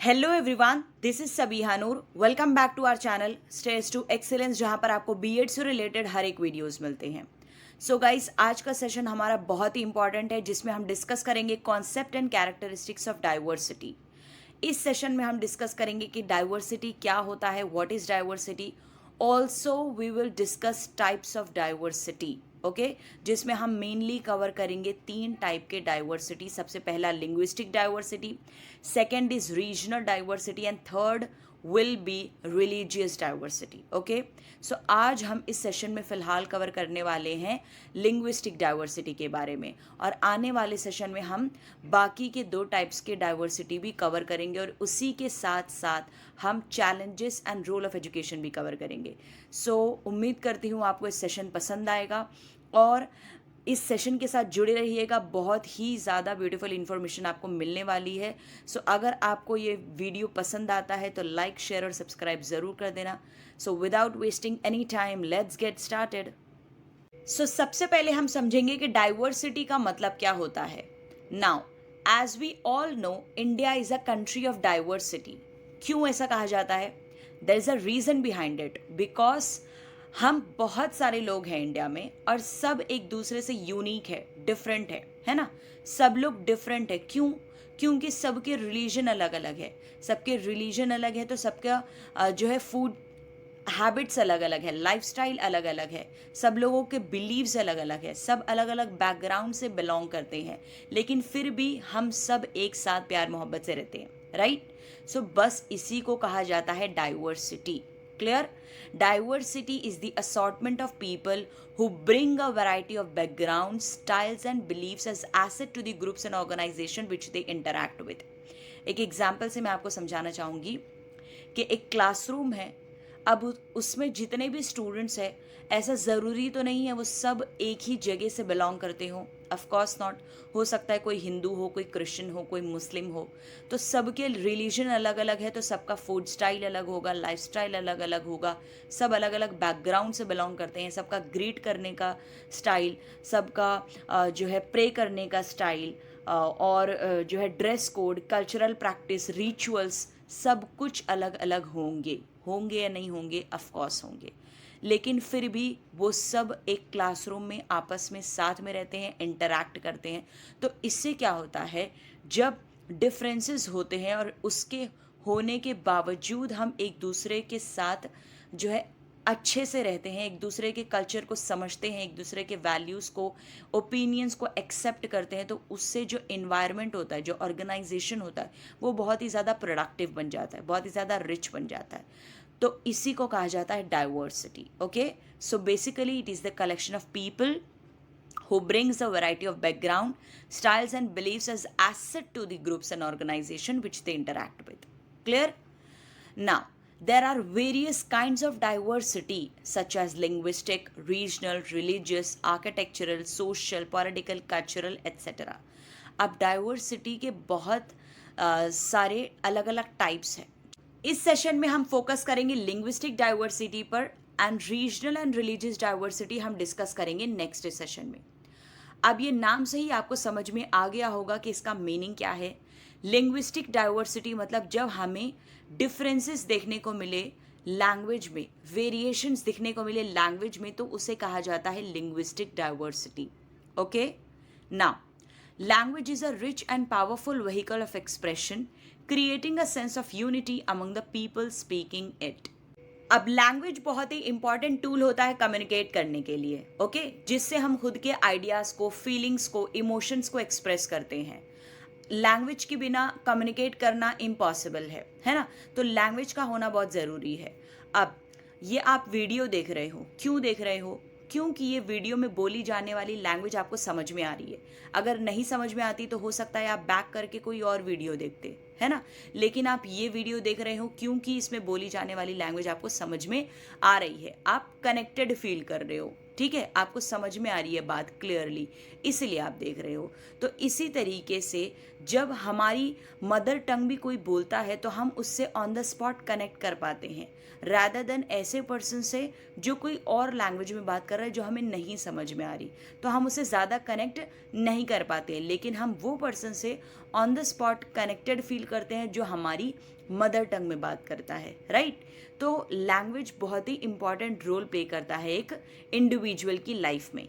Hello everyone, this is Sabiha Noor. Welcome back to our channel stage to excellence, जहां पर आपको BEd से related हर एक वीडियोस मिलते हैं। सो गाइस, आज का सेशन हमारा बहुत ही इंपॉर्टेंट है, जिसमें हम डिस्कस करेंगे concept and characteristics of diversity. इस सेशन में हम डिस्कस करेंगे कि डाइवर्सिटी क्या होता है, what is diversity. Also we will discuss types of diversity, okay, जिसमें हम मेनली कवर करेंगे 3 टाइप के डाइवर्सिटी। सबसे पहला linguistic diversity, second is regional diversity and third will be religious diversity. Okay, so आज हम इस सेशन में फिलहाल कवर करने वाले हैं लिंग्विस्टिक डाइवर्सिटी के बारे में, और आने वाले सेशन में हम बाकी के 2 टाइप्स के डाइवर्सिटी भी कवर करेंगे, और उसी के साथ साथ हम challenges and role of education भी कवर करेंगे। सो उम्मीद करती हूँ आपको इस सेशन पसंद आएगा, और इस सेशन के साथ जुड़े रहिएगा। बहुत ही ज़्यादा ब्यूटीफुल इन्फॉर्मेशन आपको मिलने वाली है। सो अगर आपको ये वीडियो पसंद आता है तो लाइक, शेयर और सब्सक्राइब ज़रूर कर देना। So without wasting any time, let's get started. So सबसे पहले हम समझेंगे कि डाइवर्सिटी का मतलब क्या होता है। Now, as we all know, India is a country of diversity. क्यों ऐसा कहा जाता है? There is a reason behind it, because हम बहुत सारे लोग हैं इंडिया में, और सब एक दूसरे से यूनिक है, डिफरेंट है ना। सब लोग डिफरेंट है। क्यों? क्योंकि सबके रिलीजन अलग अलग है। सबके रिलीजन अलग है तो सबका जो है फूड हैबिट्स अलग अलग है, लाइफस्टाइल अलग अलग है, सब लोगों के बिलीव्स अलग अलग है, सब अलग अलग बैकग्राउंड से बिलोंग करते हैं, लेकिन फिर भी हम सब एक साथ प्यार मोहब्बत से रहते हैं, राइट। सो बस इसी को कहा जाता है diversity. Clear? Diversity is the assortment of people who bring a variety of backgrounds, styles and beliefs as asset to the groups and organization which they interact with. एक एग्जाम्पल से मैं आपको समझाना चाहूँगी कि एक क्लासरूम है। अब उसमें जितने भी स्टूडेंट्स हैं, ऐसा ज़रूरी तो नहीं है वो सब एक ही जगह से बिलोंग करते हों। Of course not. हो सकता है कोई हिंदू हो, कोई क्रिश्चियन हो, कोई मुस्लिम हो, तो सबके रिलीजन अलग अलग है, तो सबका फूड स्टाइल अलग होगा, लाइफ स्टाइल अलग अलग होगा, सब अलग अलग बैकग्राउंड से बिलोंग करते हैं, सबका ग्रीट करने का स्टाइल, सबका जो है प्रे करने का स्टाइल, और जो है dress code, cultural practice, rituals, सब कुछ अलग अलग होंगे या नहीं होंगे? ऑफ कोर्स होंगे। लेकिन फिर भी वो सब एक क्लासरूम में आपस में साथ में रहते हैं, इंटरैक्ट करते हैं। तो इससे क्या होता है, जब डिफरेंसेस होते हैं और उसके होने के बावजूद हम एक दूसरे के साथ जो है अच्छे से रहते हैं, एक दूसरे के कल्चर को समझते हैं, एक दूसरे के वैल्यूज़ को, ओपिनियंस को एक्सेप्ट करते हैं, तो उससे जो इन्वायरमेंट होता है, जो ऑर्गेनाइजेशन होता है, वो बहुत ही ज़्यादा प्रोडक्टिव बन जाता है, बहुत ही ज़्यादा रिच बन जाता है। तो इसी को कहा जाता है diversity. Okay, so basically it is the collection of people who brings a variety of background, styles and beliefs as asset to the groups and organization which they interact with. Clear? Now, there are various kinds of diversity such as linguistic, regional, religious, architectural, social, political, cultural, etc. अब diversity के बहुत सारे अलग अलग types हैं। इस session में हम फोकस करेंगे लिंग्विस्टिक डाइवर्सिटी पर, and regional and religious diversity हम डिस्कस करेंगे नेक्स्ट सेशन में। अब ये नाम से ही आपको समझ में आ गया होगा कि इसका मीनिंग क्या है। लिंग्विस्टिक डाइवर्सिटी मतलब जब हमें डिफरेंसेस देखने को मिले लैंग्वेज में, वेरिएशंस दिखने को मिले लैंग्वेज में, तो उसे कहा जाता है linguistic diversity. Okay, now language is a rich and powerful vehicle of expression, creating a sense of unity among the people speaking it. अब लैंग्वेज बहुत ही इंपॉर्टेंट टूल होता है कम्युनिकेट करने के लिए, ओके, जिससे हम खुद के आइडियाज़ को, फीलिंग्स को, इमोशंस को एक्सप्रेस करते हैं। लैंग्वेज के बिना कम्युनिकेट करना इम्पॉसिबल है ना। तो लैंग्वेज का होना बहुत ज़रूरी है। अब ये आप वीडियो देख रहे हो, क्यों देख रहे हो? क्योंकि ये वीडियो में बोली जाने वाली लैंग्वेज आपको समझ में आ रही है। अगर नहीं समझ में आती तो हो सकता है आप बैक करके कोई और वीडियो देखते, है ना। लेकिन आप ये वीडियो देख रहे हो क्योंकि इसमें बोली जाने वाली लैंग्वेज आपको समझ में आ रही है, आप कनेक्टेड फील कर रहे हो, ठीक है, आपको समझ में आ रही है बात क्लियरली, इसलिए आप देख रहे हो। तो इसी तरीके से जब हमारी मदर टंग भी कोई बोलता है तो हम उससे ऑन द स्पॉट कनेक्ट कर पाते हैं, रैदर देन ऐसे पर्सन से जो कोई और लैंग्वेज में बात कर रहा है जो हमें नहीं समझ में आ रही, तो हम उससे ज़्यादा कनेक्ट नहीं कर पाते। लेकिन हम वो पर्सन से on the spot connected feel करते हैं जो हमारी मदर टंग में बात करता है, राइट? तो लैंग्वेज बहुत ही इंपॉर्टेंट रोल प्ले करता है एक इंडिविजुअल की लाइफ में।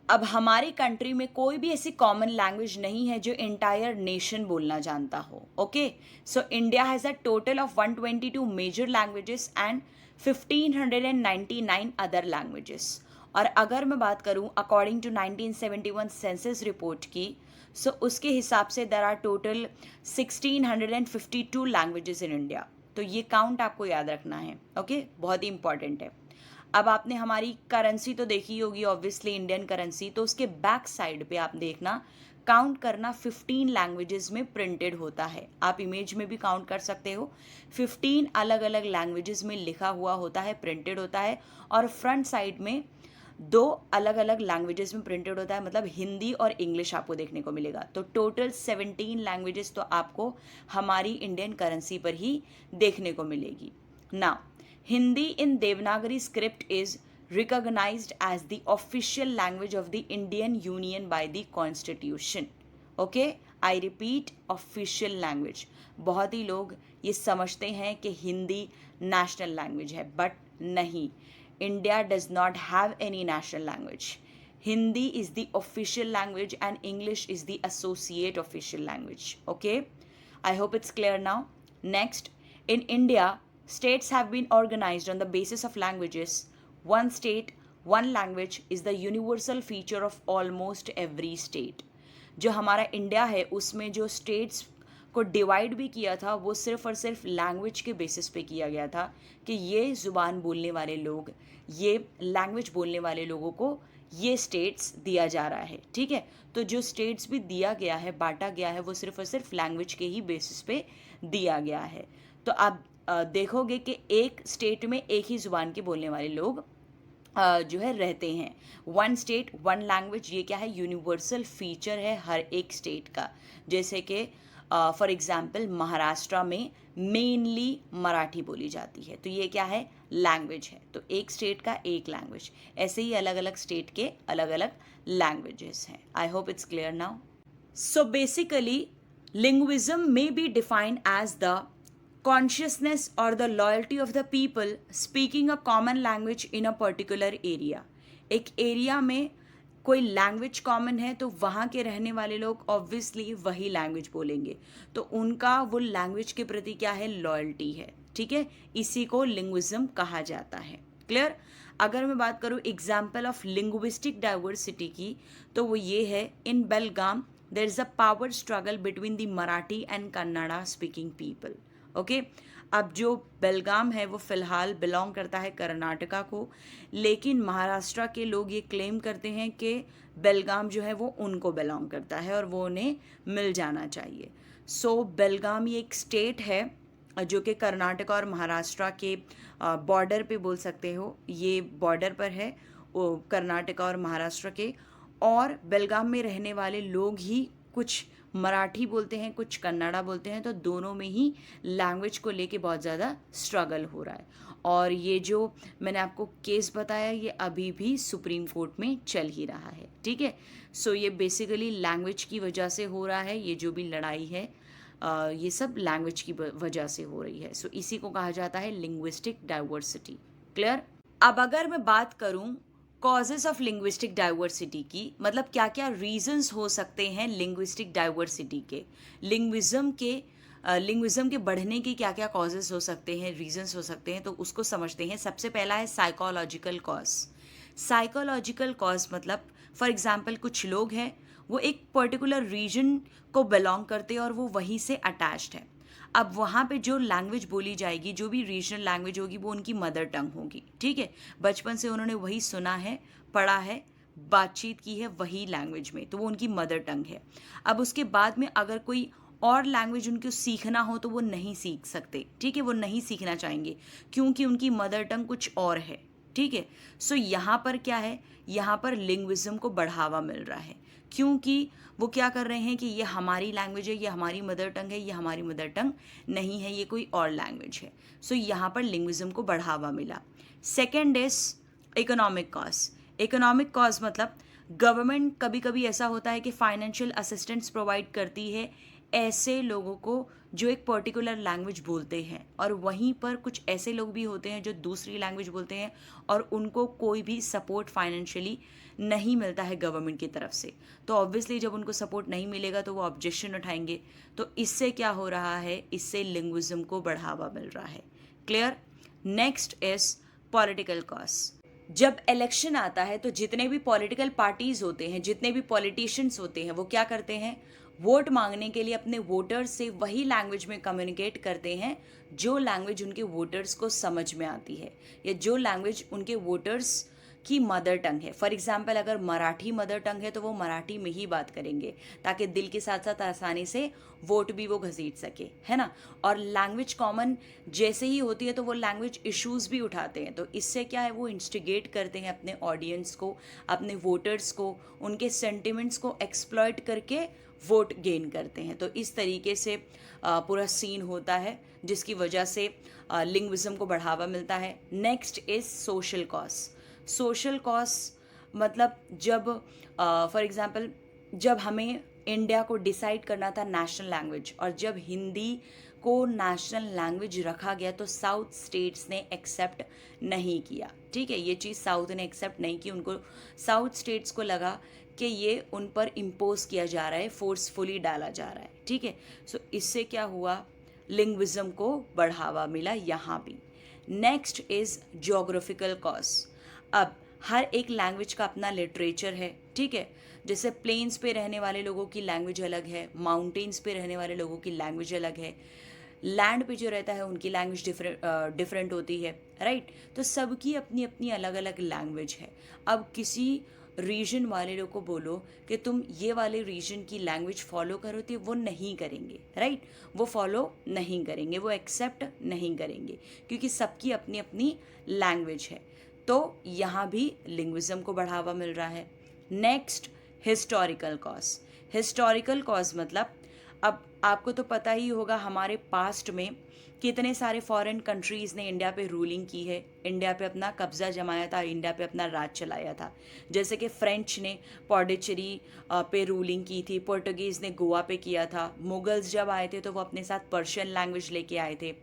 अब हमारी कंट्री में कोई भी ऐसी कॉमन लैंग्वेज नहीं है जो इंटायर नेशन बोलना जानता हो, okay? So India has a total of 122 major languages and 1599 other languages. और अगर मैं बात करूं अकॉर्डिंग टू 1971 सेंसस रिपोर्ट की, सो उसके हिसाब से there are total 1652 languages in India. तो ये काउंट आपको याद रखना है, ओके? बहुत ही इंपॉर्टेंट है। अब आपने हमारी करेंसी तो देखी होगी, ऑब्वियसली इंडियन करेंसी, तो उसके बैक साइड पे आप देखना काउंट करना 15 लैंग्वेजेस में प्रिंटेड होता है। आप इमेज में भी काउंट कर सकते हो, 15 अलग अलग लैंग्वेजेस में लिखा हुआ होता है, प्रिंटेड होता है। और फ्रंट साइड में 2 अलग अलग लैंग्वेजेस में प्रिंटेड होता है, मतलब हिंदी और इंग्लिश आपको देखने को मिलेगा। तो टोटल 17 लैंग्वेजेस तो आपको हमारी इंडियन करेंसी पर ही देखने को मिलेगी। Now Hindi in Devanagari script is recognized as the official language of the Indian Union by the Constitution. Okay? I repeat, official language. बहुत ही लोग ये समझते हैं कि हिंदी नेशनल लैंग्वेज है, बट नहीं। India does not have any national language. Hindi is the official language and English is the associate official language. Okay? I hope it's clear now. Next, in India, states have been organized on the basis of languages. One state, one language is the universal feature of almost every state. जो हमारा India है उसमें जो states को divide भी किया था वो सिर्फ और सिर्फ लैंग्वेज के बेसिस पे किया गया था कि ये ज़ुबान बोलने वाले लोग, ये लैंग्वेज बोलने वाले लोगों को ये स्टेट्स दिया जा रहा है, ठीक है? तो जो स्टेट्स भी दिया गया है, बांटा गया है, वो सिर्फ और सिर्फ लैंग्वेज के ही बेसिस पे दिया गया है। तो आप देखोगे कि एक स्टेट में एक ही ज़ुबान के बोलने वाले लोग जो है रहते हैं। वन स्टेट वन लैंग्वेज, ये क्या है? यूनिवर्सल फीचर है हर एक स्टेट का। जैसे कि फॉर एग्जांपल महाराष्ट्र में मेनली मराठी बोली जाती है, तो ये क्या है? लैंग्वेज है। तो एक स्टेट का एक लैंग्वेज, ऐसे ही अलग अलग स्टेट के अलग अलग लैंग्वेजेस हैं। I hope it's clear now. So basically linguism may be defined as the consciousness or the loyalty of the people speaking a common language in a particular area. एक area में कोई language common है तो वहाँ के रहने वाले लोग ऑब्वियसली वही लैंग्वेज बोलेंगे, तो उनका वो लैंग्वेज के प्रति क्या है? लॉयल्टी है, ठीक है? इसी को लिंग्विज्म कहा जाता है। क्लियर? अगर मैं बात करूँ एग्जाम्पल ऑफ लिंग्विस्टिक डाइवर्सिटी की, तो वो ये है, in Belgaum there is a power struggle between the Marathi and Kannada speaking people. Okay अब जो बेलगाम है वो फ़िलहाल बिलोंग करता है कर्नाटका को, लेकिन महाराष्ट्र के लोग ये क्लेम करते हैं कि बेलगाम जो है वो उनको बिलोंग करता है और वो उन्हें मिल जाना चाहिए। सो बेलगाम ये एक स्टेट है जो कि कर्नाटका और महाराष्ट्र के बॉर्डर पे बोल सकते हो, ये बॉर्डर पर है वो कर्नाटका और महाराष्ट्र के। और बेलगाम में रहने वाले लोग ही कुछ मराठी बोलते हैं, कुछ कन्नड़ा बोलते हैं, तो दोनों में ही लैंग्वेज को लेके बहुत ज़्यादा स्ट्रगल हो रहा है। और ये जो मैंने आपको केस बताया ये अभी भी सुप्रीम कोर्ट में चल ही रहा है, ठीक है? सो ये बेसिकली लैंग्वेज की वजह से हो रहा है, ये जो भी लड़ाई है ये सब लैंग्वेज की वजह से हो रही है। सो इसी को कहा जाता है लिंग्विस्टिक डाइवर्सिटी। क्लियर? अब अगर मैं बात करूँ कॉजेस ऑफ लिंग्विस्टिक डाइवर्सिटी की, मतलब क्या क्या रीजंस हो सकते हैं लिंग्विस्टिक डाइवर्सिटी के, लिंग्विज्म के बढ़ने के क्या क्या कॉजेस हो सकते हैं, रीजंस हो सकते हैं, तो उसको समझते हैं। सबसे पहला है साइकोलॉजिकल कॉज। साइकोलॉजिकल कॉज मतलब फॉर एग्जांपल कुछ लोग हैं वो एक पर्टिकुलर रीजन को बिलोंग करते हैं और वो वहीं से अटैच्ड है। अब वहाँ पे जो लैंग्वेज बोली जाएगी, जो भी रीजनल लैंग्वेज होगी, वो उनकी मदर टंग होगी, ठीक है? बचपन से उन्होंने वही सुना है, पढ़ा है, बातचीत की है वही लैंग्वेज में, तो वो उनकी मदर टंग है। अब उसके बाद में अगर कोई और लैंग्वेज उनको सीखना हो तो वो नहीं सीख सकते, ठीक है? वो नहीं सीखना चाहेंगे क्योंकि उनकी मदर टंग कुछ और है, ठीक है? सो यहाँ पर क्या है? यहाँ पर लिंग्विज्म को बढ़ावा मिल रहा है, क्योंकि वो क्या कर रहे हैं कि ये हमारी लैंग्वेज है, ये हमारी मदर टंग है, ये हमारी मदर टंग नहीं है, ये कोई और लैंग्वेज है। सो यहाँ पर लिंग्विज्म को बढ़ावा मिला। Second is economic cause. Economic cause मतलब गवर्नमेंट कभी कभी ऐसा होता है कि फाइनेंशियल असिस्टेंस प्रोवाइड करती है ऐसे लोगों को जो एक पर्टिकुलर लैंग्वेज बोलते हैं, और वहीं पर कुछ ऐसे लोग भी होते हैं जो दूसरी लैंग्वेज बोलते हैं और उनको कोई भी सपोर्ट फाइनेंशियली नहीं मिलता है गवर्नमेंट की तरफ से। तो ऑब्वियसली जब उनको सपोर्ट नहीं मिलेगा तो वो ऑब्जेक्शन उठाएंगे। तो इससे क्या हो रहा है, इससे लिंग्विज्म को बढ़ावा मिल रहा है। Clear. Next is political cause. जब इलेक्शन आता है तो जितने भी पॉलिटिकल पार्टीज होते हैं, जितने भी पॉलिटिशियंस होते हैं, वो क्या करते हैं, वोट मांगने के लिए अपने वोटर्स से वही लैंग्वेज में कम्युनिकेट करते हैं जो लैंग्वेज उनके वोटर्स को समझ में आती है, या जो लैंग्वेज उनके वोटर्स की मदर टंग है। फॉर एग्जाम्पल अगर मराठी मदर टंग है तो वो मराठी में ही बात करेंगे, ताकि दिल के साथ साथ आसानी से वोट भी वो घसीट सके, है ना। और लैंग्वेज कॉमन जैसे ही होती है तो वो लैंग्वेज इश्यूज भी उठाते हैं। तो इससे क्या है, वो इंस्टिगेट करते हैं अपने ऑडियंस को, अपने वोटर्स को, उनके सेंटिमेंट्स को एक्सप्लॉइट करके वोट गेन करते हैं। तो इस तरीके से पूरा सीन होता है, जिसकी वजह से लिंग्विज्म को बढ़ावा मिलता है। Next is social cause. Social cause मतलब जब फॉर एग्जांपल जब हमें इंडिया को डिसाइड करना था नेशनल लैंग्वेज, और जब हिंदी को नेशनल लैंग्वेज रखा गया तो साउथ स्टेट्स ने एक्सेप्ट नहीं किया। ठीक है, ये चीज़ साउथ ने एक्सेप्ट नहीं की। उनको साउथ स्टेट्स को लगा कि ये उन पर इम्पोज किया जा रहा है, फोर्सफुली डाला जा रहा है। ठीक है, सो इससे क्या हुआ, लिंग्विज्म को बढ़ावा मिला यहाँ भी। Next is geographical cause. अब हर एक लैंग्वेज का अपना लिटरेचर है। ठीक है, जैसे प्लेन्स पे रहने वाले लोगों की लैंग्वेज अलग है, माउंटेन्स पे रहने वाले लोगों की लैंग्वेज अलग है, लैंड पे जो रहता है उनकी लैंग्वेज डिफरेंट होती है, राइट। तो सबकी अपनी अपनी अलग अलग लैंग्वेज है। अब किसी रीजन वाले लोग को बोलो कि तुम ये वाले रीजन की लैंग्वेज फॉलो करो, तो वो नहीं करेंगे, राइट। वो फॉलो नहीं करेंगे, वो एक्सेप्ट नहीं करेंगे, क्योंकि सबकी अपनी अपनी लैंग्वेज है। तो यहाँ भी लिंग्विज्म को बढ़ावा मिल रहा है। Next, historical cause. Historical cause मतलब अब आपको तो पता ही होगा हमारे पास्ट में कितने सारे फॉरेन कंट्रीज़ ने इंडिया पे रूलिंग की है, इंडिया पे अपना कब्जा जमाया था, इंडिया पे अपना राज चलाया था। जैसे कि फ्रेंच ने पौंडीचेरी पे रूलिंग की थी, पोर्टुगीज़ ने गोवा पे किया था, मुगल्स जब आए थे तो वो अपने साथ पर्शियन लैंग्वेज लेके आए थे,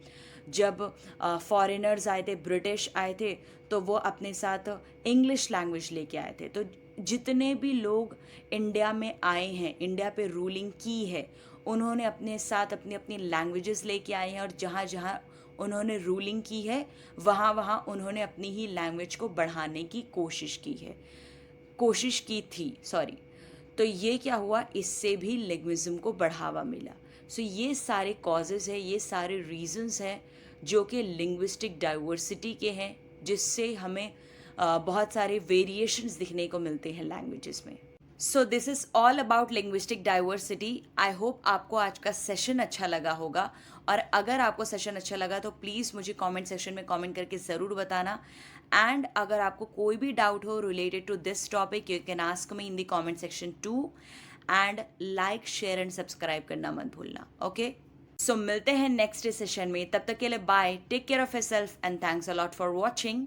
जब फॉरेनर्स आए थे, ब्रिटिश आए थे, तो वो अपने साथ इंग्लिश लैंग्वेज लेके आए थे। तो जितने भी लोग इंडिया में आए हैं, इंडिया पे रूलिंग की है, उन्होंने अपने साथ अपनी अपनी लैंग्वेजेस लेके आए हैं, और जहाँ जहाँ उन्होंने रूलिंग की है वहाँ वहाँ उन्होंने अपनी ही लैंग्वेज को बढ़ाने की कोशिश की थी, सॉरी। तो ये क्या हुआ, इससे भी लिंग्विज्म को बढ़ावा मिला। सो ये सारे कॉजेज़ हैं, ये सारे रीजंस हैं जो कि लिंग्विस्टिक डाइवर्सिटी के हैं, जिससे हमें बहुत सारे वेरिएशंस दिखने को मिलते हैं लैंग्वेजेस में। So this is all about linguistic diversity. I hope आपको आज का सेशन अच्छा लगा होगा, और अगर आपको सेशन अच्छा लगा तो प्लीज़ मुझे कमेंट सेक्शन में कमेंट करके ज़रूर बताना। एंड अगर आपको कोई भी डाउट हो related to this topic, you can ask me in the comment section too. And like, share and subscribe करना मत भूलना। ओके, सो मिलते हैं नेक्स्ट सेशन में। तब तक के लिए bye, take care of yourself and thanks a lot for watching.